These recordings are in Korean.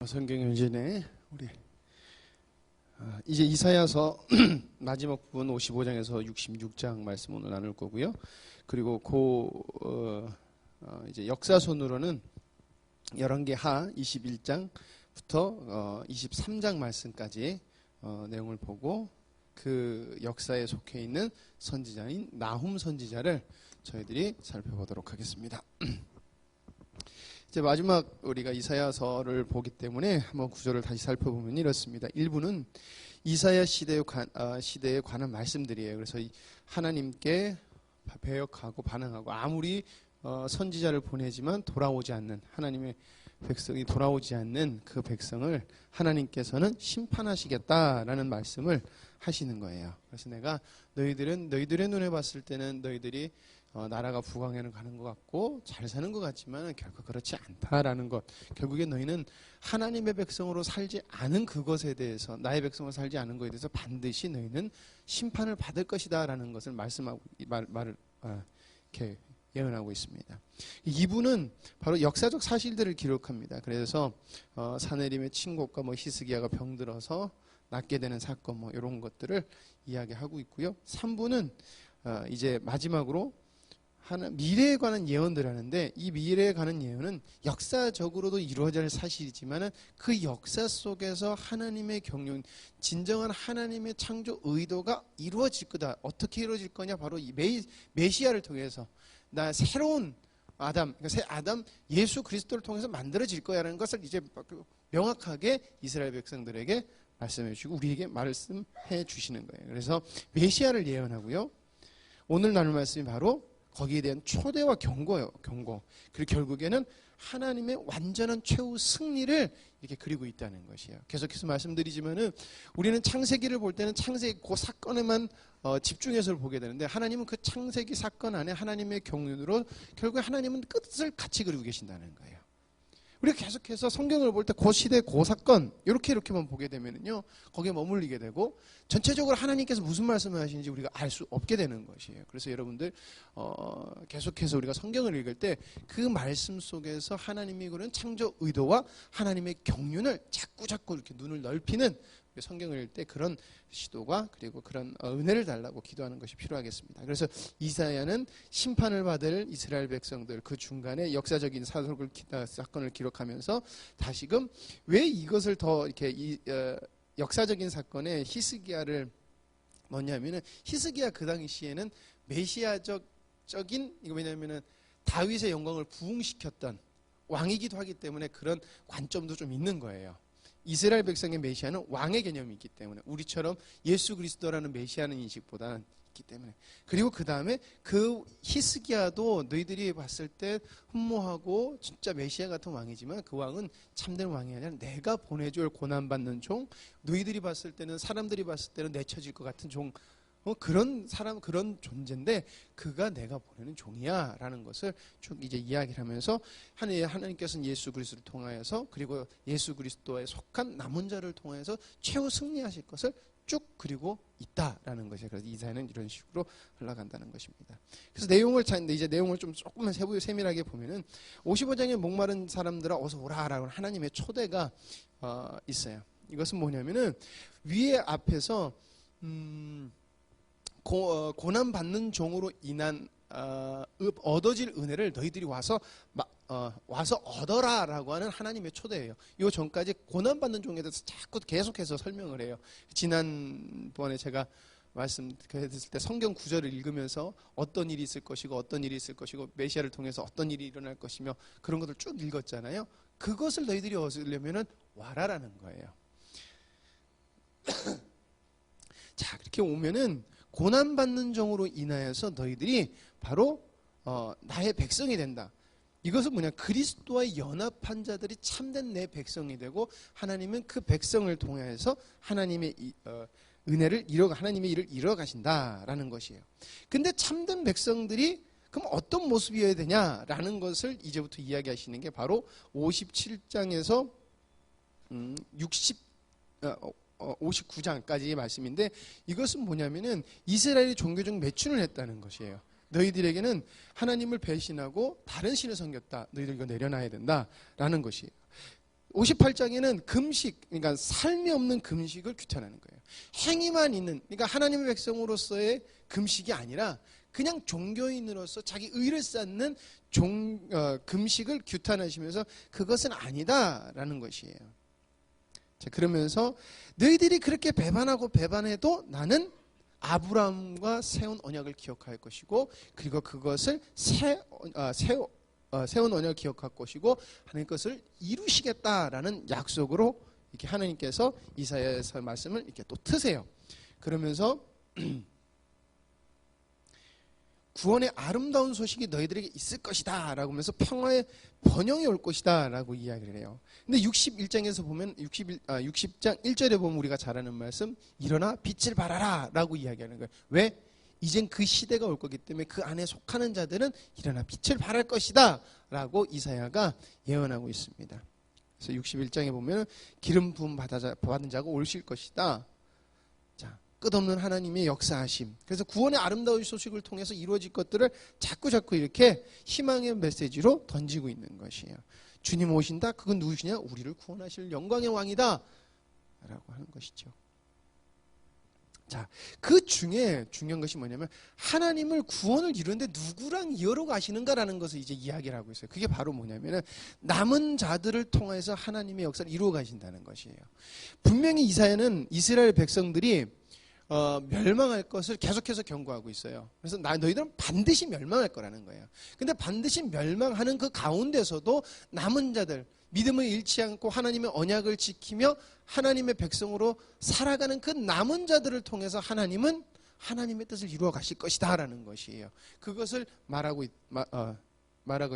성경연진의 우리 이제 이사야서 마지막 부분 55장에서 66장 말씀 오늘 나눌 거고요. 그리고 이제 역사손으로는 열왕기하 21장부터 23장 말씀까지 내용을 보고 그 역사에 속해 있는 선지자인 나훔 선지자를 저희들이 살펴보도록 하겠습니다. 이제 마지막 우리가 이사야서를 보기 때문에 한번 구조를 다시 살펴보면 이렇습니다. 1부는 이사야 시대에 관한 말씀들이에요. 그래서 하나님께 배역하고 반항하고 아무리 선지자를 보내지만 돌아오지 않는 하나님의 백성이 돌아오지 않는 그 백성을 하나님께서는 심판하시겠다라는 말씀을 하시는 거예요. 그래서 내가 너희들의 눈에 봤을 때는 너희들이 나라가 부강해는 가는 것 같고 잘 사는 것 같지만 결코 그렇지 않다라는 것. 결국에 너희는 하나님의 백성으로 살지 않은 그것에 대해서 나의 백성으로 살지 않은 것에 대해서 반드시 너희는 심판을 받을 것이다라는 것을 말씀하고 말을 이렇게 예언하고 있습니다. 2부는 바로 역사적 사실들을 기록합니다. 그래서 사내림의 친곡과 히스기야가 병들어서 낫게 되는 사건 이런 것들을 이야기하고 있고요. 3부는 이제 마지막으로 미래에 관한 예언들 하는데 이 미래에 관한 예언은 역사적으로도 이루어질 할 사실이지만 그 역사 속에서 하나님의 경륜, 진정한 하나님의 창조 의도가 이루어질 거다. 어떻게 이루어질 거냐? 바로 이 메시아를 통해서 새로운 아담, 새 아담 예수 그리스도를 통해서 만들어질 거야라는 것을 이제 명확하게 이스라엘 백성들에게 말씀해 주시고 우리에게 말씀해 주시는 거예요. 그래서 메시아를 예언하고요. 오늘 나눌 말씀이 바로 거기에 대한 초대와 경고예요. 경고. 그리고 결국에는 하나님의 완전한 최후 승리를 이렇게 그리고 있다는 것이에요. 계속해서 말씀드리지만은 우리는 창세기를 볼 때는 창세기 그 사건에만 집중해서 보게 되는데 하나님은 그 창세기 사건 안에 하나님의 경륜으로 결국에 하나님은 끝을 같이 그리고 계신다는 거예요. 우리가 계속해서 성경을 볼 때 그 시대 그 사건 이렇게만 보게 되면은요 거기에 머물리게 되고 전체적으로 하나님께서 무슨 말씀을 하시는지 우리가 알 수 없게 되는 것이에요. 그래서 여러분들 계속해서 우리가 성경을 읽을 때 그 말씀 속에서 하나님이 그런 창조 의도와 하나님의 경륜을 자꾸 이렇게 눈을 넓히는 성경을 읽을 때 그런 시도가 그리고 그런 은혜를 달라고 기도하는 것이 필요하겠습니다. 그래서 이사야는 심판을 받을 이스라엘 백성들 그 중간에 역사적인 사건을 기록하면서 다시금 왜 이것을 더 이렇게 역사적인 사건에 히스기야를 넣냐면은 히스기야 그 당시에는 메시아적인 이거 왜냐면은 다윗의 영광을 부흥시켰던 왕이기도 하기 때문에 그런 관점도 좀 있는 거예요. 이스라엘 백성의 메시아는 왕의 개념이 있기 때문에 우리처럼 예수 그리스도라는 메시아는 인식보다는 있기 때문에 그리고 그 다음에 그 히스기야도 너희들이 봤을 때 흠모하고 진짜 메시아 같은 왕이지만 그 왕은 참된 왕이 아니라 내가 보내줄 고난받는 종 너희들이 봤을 때는 사람들이 봤을 때는 내쳐질 것 같은 종 그런 사람, 그런 존재인데 그가 내가 보내는 종이야 라는 것을 쭉 이제 이야기를 하면서 하나님께서는 예수 그리스도를 통하여서 그리고 예수 그리스도에 속한 남은 자를 통해서 최후 승리하실 것을 쭉 그리고 있다라는 것이에요. 그래서 이사야는 이런 식으로 흘러간다는 것입니다. 그래서 내용을 찾는데 이제 내용을 좀 조금만 세밀하게 보면은 55장에 목마른 사람들아 어서 오라라고 하나님의 초대가 있어요. 이것은 뭐냐면은 위에 앞에서 고난받는 종으로 인한 얻어질 은혜를 너희들이 와서 얻어라라고 하는 하나님의 초대예요. 이 전까지 고난받는 종에 대해서 자꾸 계속해서 설명을 해요. 지난번에 제가 말씀드렸을 때 성경 구절을 읽으면서 어떤 일이 있을 것이고 어떤 일이 있을 것이고 메시아를 통해서 어떤 일이 일어날 것이며 그런 것을 쭉 읽었잖아요. 그것을 너희들이 얻으려면 와라라는 거예요. 자, 그렇게 오면은 고난받는 종으로 인하여서 너희들이 바로 나의 백성이 된다. 이것은 뭐냐? 그리스도와 연합한 자들이 참된 내 백성이 되고 하나님은 그 백성을 통해서 하나님의 하나님의 일을 이뤄가신다라는 것이에요. 근데 참된 백성들이 그럼 어떤 모습이어야 되냐라는 것을 이제부터 이야기하시는 게 바로 57장에서 59장까지의 말씀인데 이것은 뭐냐면은 이스라엘이 종교적 매춘을 했다는 것이에요. 너희들에게는 하나님을 배신하고 다른 신을 섬겼다. 너희들 이거 내려놔야 된다라는 것이에요. 58장에는 금식, 그러니까 삶이 없는 금식을 규탄하는 거예요. 행위만 있는, 그러니까 하나님의 백성으로서의 금식이 아니라 그냥 종교인으로서 자기 의를 쌓는 금식을 규탄하시면서 그것은 아니다라는 것이에요. 자, 그러면서 너희들이 그렇게 배반하고 배반해도 나는 아브라함과 세운 언약을 기억할 것이고, 그리고 그것을 세운 언약을 기억할 것이고 하나님 것을 이루시겠다라는 약속으로 이렇게 하나님께서 이사야서 말씀을 이렇게 또 트세요. 그러면서 구원의 아름다운 소식이 너희들에게 있을 것이다 라고 하면서 평화의 번영이 올 것이다 라고 이야기를 해요. 근데 61장에서 보면 60장 1절에 보면 우리가 잘 아는 말씀, 일어나 빛을 발하라 라고 이야기하는 거예요. 왜? 이젠 그 시대가 올 거기 때문에 그 안에 속하는 자들은 일어나 빛을 발할 것이다 라고 이사야가 예언하고 있습니다. 그래서 61장에 보면 기름 부음 받은 자가 오실 것이다. 자, 끝없는 하나님의 역사하심. 그래서 구원의 아름다운 소식을 통해서 이루어질 것들을 자꾸 이렇게 희망의 메시지로 던지고 있는 것이에요. 주님 오신다. 그건 누구시냐? 우리를 구원하실 영광의 왕이다 라고 하는 것이죠. 자, 그 중에 중요한 것이 뭐냐면 하나님을 구원을 이루는데 누구랑 이어로 가시는가라는 것을 이제 이야기를 하고 있어요. 그게 바로 뭐냐면은 남은 자들을 통해서 하나님의 역사를 이루어 가신다는 것이에요. 분명히 이사야는 이스라엘 백성들이 멸망할 것을 계속해서 경고하고 있어요. 그래서 너희들은 반드시 멸망할 거라는 거예요. 근데 반드시 멸망하는 그 가운데서도 남은 자들, 믿음을 잃지 않고 하나님의 언약을 지키며 하나님의 백성으로 살아가는 그 남은 자들을 통해서 하나님은 하나님의 뜻을 이루어 가실 것이다 라는 것이에요. 그것을 말하고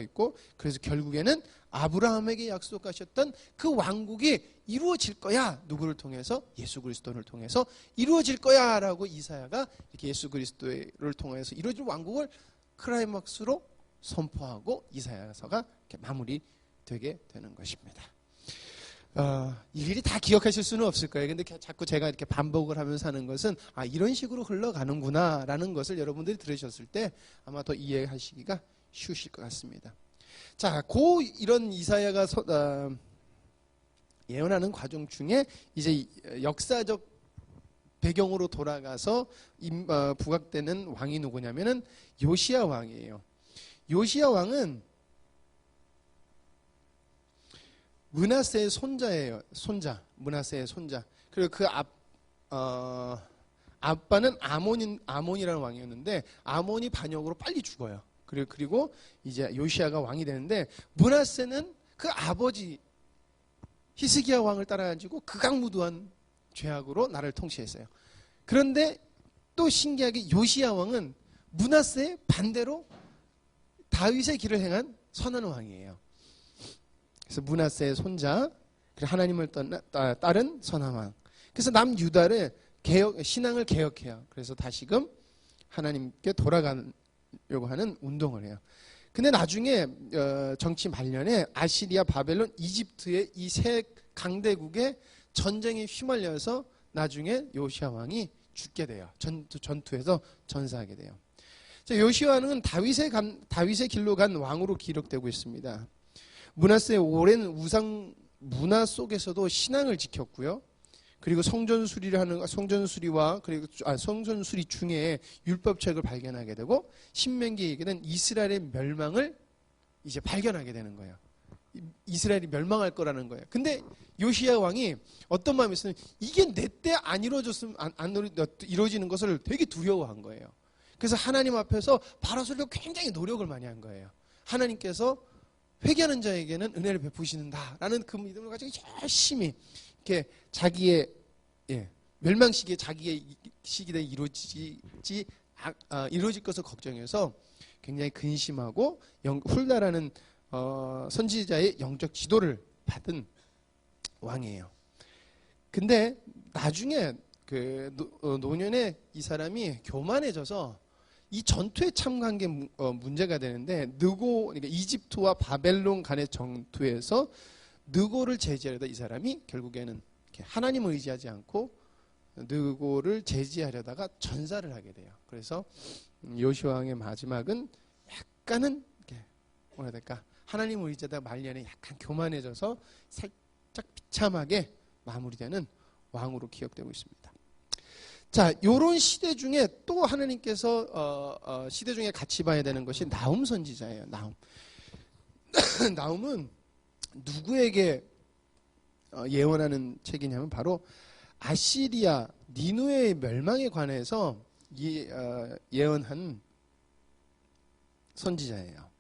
있고, 그래서 결국에는 아브라함에게 약속하셨던 그 왕국이 이루어질 거야. 누구를 통해서? 예수 그리스도를 통해서 이루어질 거야 라고 이사야가 이렇게 예수 그리스도를 통해서 이루어질 왕국을 클라이막스로 선포하고 이사야서가 이렇게 마무리되게 되는 것입니다. 일일이 다 기억하실 수는 없을 거예요. 근데 자꾸 제가 이렇게 반복을 하면서 하는 것은 이런 식으로 흘러가는구나 라는 것을 여러분들이 들으셨을 때 아마 더 이해하시기가 쉬우실 것 같습니다. 자, 이런 이사야가 예언하는 과정 중에 이제 역사적 배경으로 돌아가서 부각되는 왕이 누구냐면은 요시야 왕이에요. 요시야 왕은 므낫세의 손자예요. 므낫세의 손자. 그리고 그 아빠는 아몬이라는 왕이었는데 아몬이 반역으로 빨리 죽어요. 그리고 이제 요시야가 왕이 되는데 므낫세는 그 아버지 히스기야 왕을 따라가지고 극악무도한 죄악으로 나라를 통치했어요. 그런데 또 신기하게 요시야 왕은 므낫세의 반대로 다윗의 길을 행한 선한 왕이에요. 그래서 므낫세의 손자, 하나님을 따른 선한 왕. 그래서 남유다를 신앙을 개혁해요. 그래서 다시금 하나님께 돌아가려고 하는 운동을 해요. 근데 나중에 정치 말년에 아시리아, 바벨론, 이집트의 이 세 강대국의 전쟁에 휘말려서 나중에 요시야 왕이 죽게 돼요. 전투에서 전사하게 돼요. 자, 요시야는 다윗의 길로 간 왕으로 기록되고 있습니다. 므낫세의 오랜 우상 문화 속에서도 신앙을 지켰고요. 그리고 성전수리 중에 율법책을 발견하게 되고 신명기에게는 이스라엘의 멸망을 이제 발견하게 되는 거예요. 이스라엘이 멸망할 거라는 거예요. 근데 요시야 왕이 어떤 마음이 있으면 이게 내 때 안 이루어지는 것을 되게 두려워한 거예요. 그래서 하나님 앞에서 바라서려고 굉장히 노력을 많이 한 거예요. 하나님께서 회개하는 자에게는 은혜를 베푸시는다라는 그 믿음을 가지고 열심히 이렇게 자기의 멸망 시기에 자기의 시기에 이루어질 것을 걱정해서 굉장히 근심하고 훌다라는 선지자의 영적 지도를 받은 왕이에요. 근데 나중에 그 노년에 이 사람이 교만해져서 이 전투에 참가한 게 문제가 되는데 그러니까 이집트와 바벨론 간의 전투에서 느고를 제지하려다 이 사람이 결국에는 하나님을 의지하지 않고 느고를 제지하려다가 전사를 하게 돼요. 그래서 요시야 왕의 마지막은 약간은 뭐라 해야 될까? 하나님을 의지하다가 말년에 약간 교만해져서 살짝 비참하게 마무리되는 왕으로 기억되고 있습니다. 자, 요런 시대 중에 또 하나님께서 시대 중에 같이 봐야 되는 것이 나훔 선지자예요. 나훔. 나훔은 누구에게 예언하는 책이냐면 바로 아시리아 니누의 멸망에 관해서 예언한 선지자예요.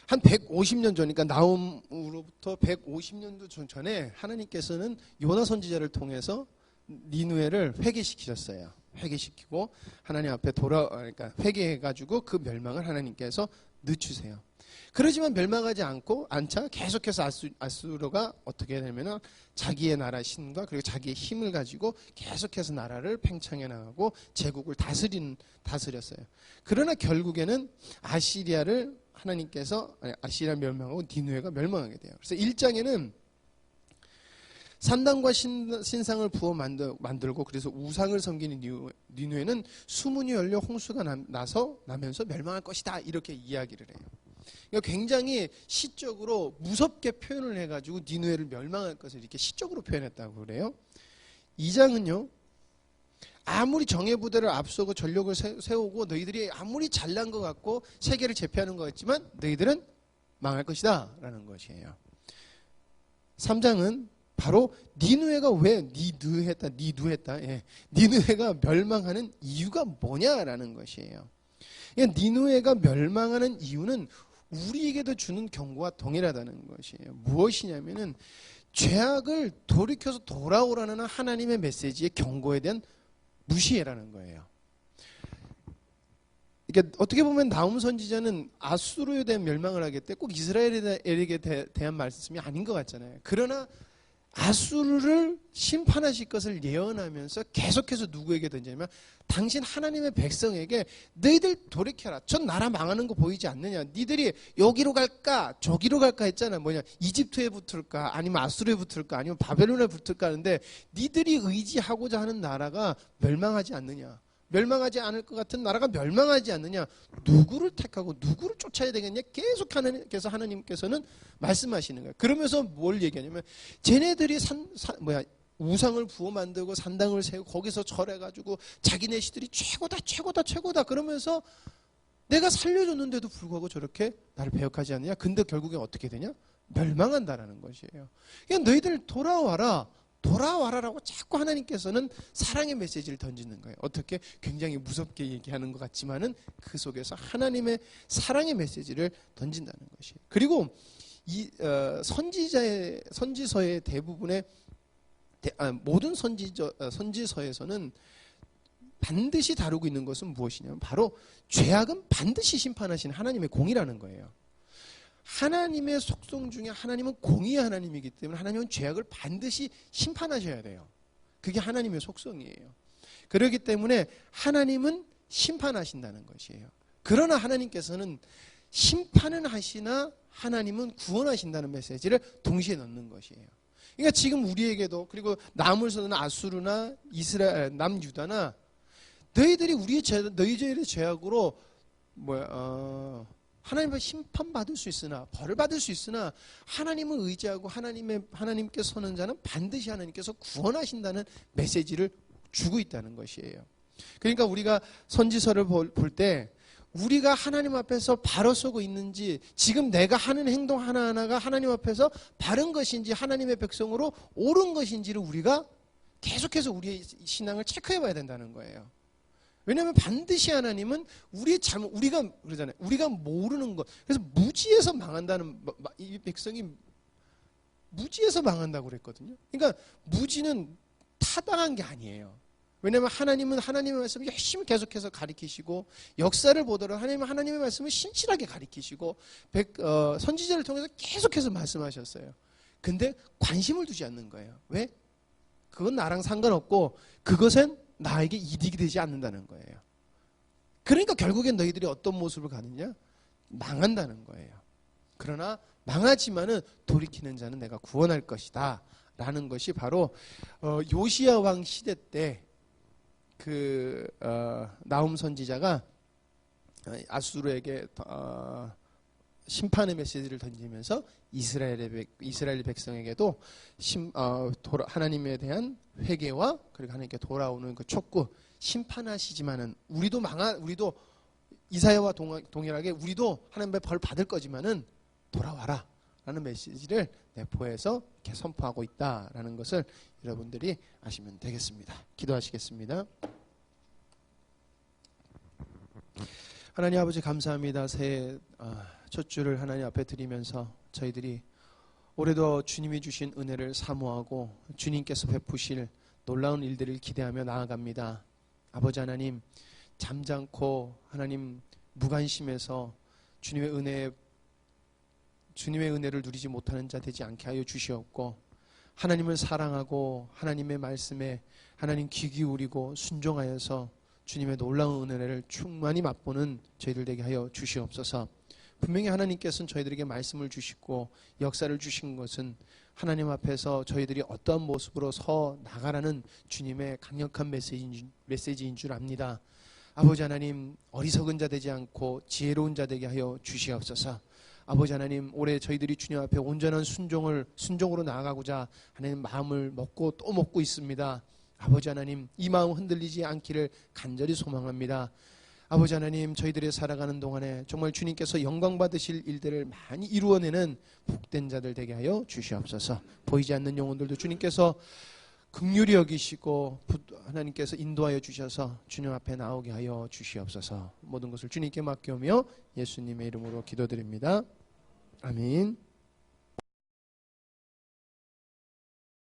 한 150년 전, 그러니까 나훔으로부터 150년도 전에 하나님께서는 요나 선지자를 통해서 니누에를 회개시키셨어요. 회개시키고 하나님 앞에 그러니까 회개해가지고 그 멸망을 하나님께서 늦추세요. 그러지만 멸망하지 않자 계속해서 아수르가 어떻게 되냐면 자기의 나라 신과 그리고 자기의 힘을 가지고 계속해서 나라를 팽창해 나가고 제국을 다스렸어요. 그러나 결국에는 아시리아를 하나님께서 아시리아 멸망하고 니누에가 멸망하게 돼요. 그래서 1장에는 산당과 신상을 부어 만들고 그래서 우상을 섬기는 니누에는 수문이 열려 홍수가 나면서 멸망할 것이다 이렇게 이야기를 해요. 그러니까 굉장히 시적으로 무섭게 표현을 해가지고 니누에를 멸망할 것을 이렇게 시적으로 표현했다고 그래요. 2장은요. 아무리 정예 부대를 앞서고 전력을 세우고 너희들이 아무리 잘난 것 같고 세계를 제패하는 것 같지만 너희들은 망할 것이다 라는 것이에요. 3장은 바로 니누에가 왜 니누에가 멸망하는 이유가 뭐냐라는 것이에요. 그러니까 니누에가 멸망하는 이유는 우리에게도 주는 경고와 동일하다는 것이에요. 무엇이냐면은 죄악을 돌이켜서 돌아오라는 하나님의 메시지의 경고에 대한 무시해라는 거예요. 그러니까 어떻게 보면 나훔 선지자는 아수르에 대한 멸망을 하겠대 꼭 이스라엘에게 대한 말씀이 아닌 것 같잖아요. 그러나 아수르를 심판하실 것을 예언하면서 계속해서 누구에게 던지냐면 당신 하나님의 백성에게 너희들 돌이켜라. 전 나라 망하는 거 보이지 않느냐. 니들이 여기로 갈까 저기로 갈까 했잖아. 뭐냐 이집트에 붙을까 아니면 아수르에 붙을까 아니면 바벨론에 붙을까 하는데 니들이 의지하고자 하는 나라가 멸망하지 않느냐. 멸망하지 않을 것 같은 나라가 멸망하지 않느냐. 누구를 택하고 누구를 쫓아야 되겠냐. 계속 하나님께서는 말씀하시는 거예요. 그러면서 뭘 얘기하냐면 쟤네들이 우상을 부어 만들고 산당을 세우고 거기서 절해가지고 자기네 시들이 최고다 그러면서 내가 살려줬는데도 불구하고 저렇게 나를 배역하지 않느냐. 근데 결국에 어떻게 되냐. 멸망한다라는 것이에요. 그냥 너희들 돌아와라라고 자꾸 하나님께서는 사랑의 메시지를 던지는 거예요. 어떻게 굉장히 무섭게 얘기하는 것 같지만은 그 속에서 하나님의 사랑의 메시지를 던진다는 것이에요. 그리고 이 선지서의 대부분의 모든 선지서에서는 반드시 다루고 있는 것은 무엇이냐면 바로 죄악은 반드시 심판하시는 하나님의 공이라는 거예요. 하나님의 속성 중에 하나님은 공의의 하나님이기 때문에 하나님은 죄악을 반드시 심판하셔야 돼요. 그게 하나님의 속성이에요. 그렇기 때문에 하나님은 심판하신다는 것이에요. 그러나 하나님께서는 심판은 하시나 하나님은 구원하신다는 메시지를 동시에 넣는 것이에요. 그러니까 지금 우리에게도 그리고 남을 아수르나 이스라엘, 남유다나 너희들이 너희들의 죄악으로 하나님의 심판받을 수 있으나 벌을 받을 수 있으나 하나님을 의지하고 하나님께 서는 자는 반드시 하나님께서 구원하신다는 메시지를 주고 있다는 것이에요. 그러니까 우리가 선지서를 볼 때 우리가 하나님 앞에서 바로 서고 있는지 지금 내가 하는 행동 하나하나가 하나님 앞에서 바른 것인지 하나님의 백성으로 옳은 것인지를 우리가 계속해서 우리의 신앙을 체크해 봐야 된다는 거예요. 왜냐하면 반드시 하나님은 우리의 잘못, 우리가 그러잖아요. 우리가 모르는 것. 그래서 무지에서 망한다는, 이 백성이 무지에서 망한다고 그랬거든요. 그러니까 무지는 타당한 게 아니에요. 왜냐하면 하나님은 하나님의 말씀을 열심히 계속해서 가리키시고 역사를 보더라도 하나님의 말씀을 신실하게 가리키시고 선지자를 통해서 계속해서 말씀하셨어요. 근데 관심을 두지 않는 거예요. 왜? 그건 나랑 상관없고 그것은 나에게 이득이 되지 않는다는 거예요. 그러니까 결국엔 너희들이 어떤 모습을 가느냐? 망한다는 거예요. 그러나 망하지만은 돌이키는 자는 내가 구원할 것이다 라는 것이 바로 요시야 왕 시대 때 나훔 선지자가 아수르에게 심판의 메시지를 던지면서 이스라엘 백성에게도 하나님에 대한 회개와 그리고 하나님께 돌아오는 그 촉구, 심판하시지만은 우리도 이사야와 동일하게 우리도 하나님의 벌 받을 거지만은 돌아와라 라는 메시지를 내포해서 이렇게 선포하고 있다라는 것을 여러분들이 아시면 되겠습니다. 기도하시겠습니다. 하나님 아버지 감사합니다. 새해 첫 주를 하나님 앞에 드리면서 저희들이 올해도 주님이 주신 은혜를 사모하고 주님께서 베푸실 놀라운 일들을 기대하며 나아갑니다. 아버지 하나님, 잠잠고 하나님 무관심해서 주님의 은혜를 누리지 못하는 자 되지 않게 하여 주시옵고, 하나님을 사랑하고 하나님의 말씀에 하나님 귀 기울이고 순종하여서 주님의 놀라운 은혜를 충만히 맛보는 저희들 되게 하여 주시옵소서. 분명히 하나님께서는 저희들에게 말씀을 주시고 역사를 주신 것은 하나님 앞에서 저희들이 어떠한 모습으로 서 나가라는 주님의 강력한 메시지인 줄 압니다. 아버지 하나님, 어리석은 자 되지 않고 지혜로운 자 되게 하여 주시옵소서. 아버지 하나님, 올해 저희들이 주님 앞에 온전한 순종으로 나아가고자 하나님 마음을 먹고 또 먹고 있습니다. 아버지 하나님, 이 마음 흔들리지 않기를 간절히 소망합니다. 아버지 하나님, 저희들이 살아가는 동안에 정말 주님께서 영광 받으실 일들을 많이 이루어내는 복된 자들 되게 하여 주시옵소서. 보이지 않는 영혼들도 주님께서 긍휼히 여기시고 하나님께서 인도하여 주셔서 주님 앞에 나오게 하여 주시옵소서. 모든 것을 주님께 맡겨오며 예수님의 이름으로 기도드립니다. 아멘.